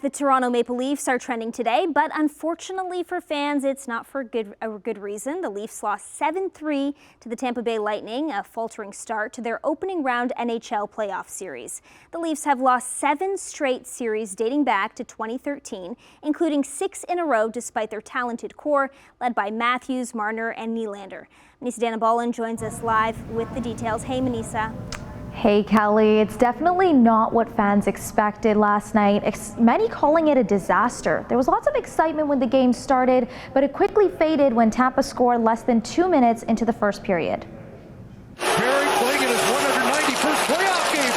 The Toronto Maple Leafs are trending today, but unfortunately for fans, it's not for a good reason. The Leafs lost 7-3 to the Tampa Bay Lightning, a faltering start to their opening round NHL playoff series. The Leafs have lost 7 straight series dating back to 2013, including 6 in a row despite their talented core led by Matthews, Marner and Nylander. Manisa Danabalan joins us live with the details. Hey, Manisa. Hey Kelly, it's definitely not what fans expected last night, many calling it a disaster. There was lots of excitement when the game started, but it quickly faded when Tampa scored less than 2 minutes into the first period. Barry playing in his 191st playoff game.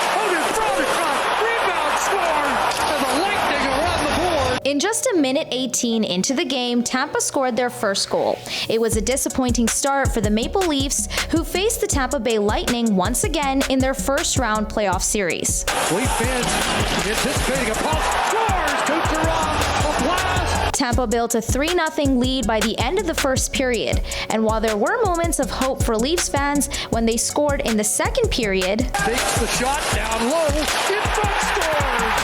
Rebound score, and the Lightning are on the board. In just a minute 18 into the game, Tampa scored their first goal. It was a disappointing start for the Maple Leafs, who faced the Tampa Bay Lightning once again in their first round playoff series. Leaf fans anticipating a pulse. Scores to Toronto. A blast. Tampa built a 3-0 lead by the end of the first period, and while there were moments of hope for Leafs fans when they scored in the second period, Takes the shot down low. In front scores.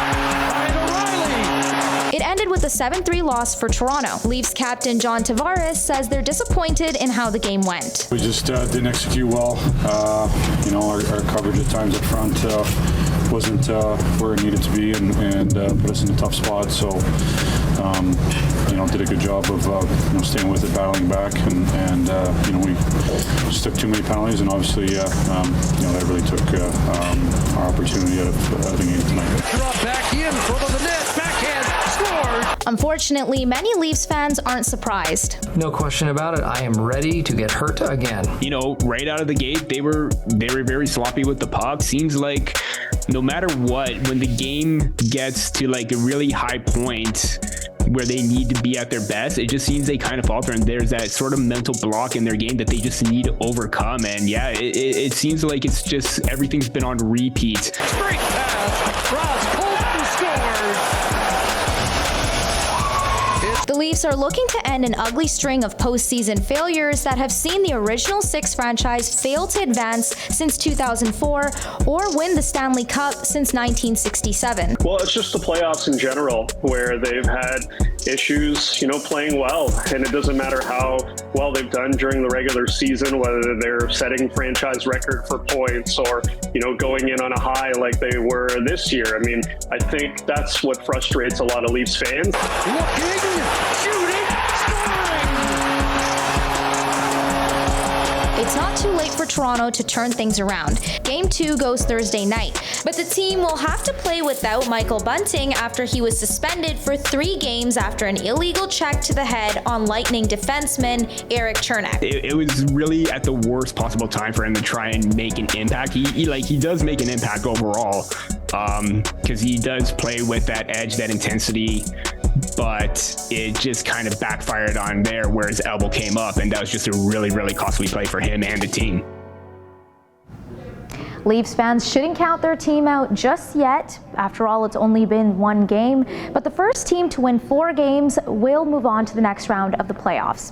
it ended with a 7-3 loss for Toronto. Leafs captain John Tavares says they're disappointed in how the game went. We just didn't execute well. Our coverage at times up front wasn't where it needed to be and put us in a tough spot. So, did a good job of staying with it, battling back, and we just took too many penalties, and obviously, that really took our opportunity out of the game tonight. Drop back in, front of the net, backhand, scored. Unfortunately, many Leafs fans aren't surprised. No question about it. I am ready to get hurt again. Right out of the gate, they were very sloppy with the puck. Seems like no matter what, when the game gets to like a really high point where they need to be at their best, it just seems they kind of falter, and there's that sort of mental block in their game that they just need to overcome. And yeah, it seems like it's just everything's been on repeat. Straight pass. Ross Colton scores. The Leafs are looking to end an ugly string of postseason failures that have seen the original 6 franchise fail to advance since 2004 or win the Stanley Cup since 1967. Well, it's just the playoffs in general where they've had issues, playing well. And it doesn't matter how well they've done during the regular season, whether they're setting franchise record for points or, going in on a high like they were this year. I mean, I think that's what frustrates a lot of Leafs fans. Looking, shooting, scoring. It's not too late for Toronto to turn things around. Game 2 goes Thursday night, but the team will have to play without Michael Bunting after he was suspended for 3 games after an illegal check to the head on Lightning defenseman Erik Chernak. It was really at the worst possible time for him to try and make an impact. He does make an impact overall, because he does play with that edge, that intensity, but it just kind of backfired on there where his elbow came up, and that was just a really costly play for him and the team. Leafs fans shouldn't count their team out just yet. After all, it's only been 1 game, but the first team to win 4 games will move on to the next round of the playoffs.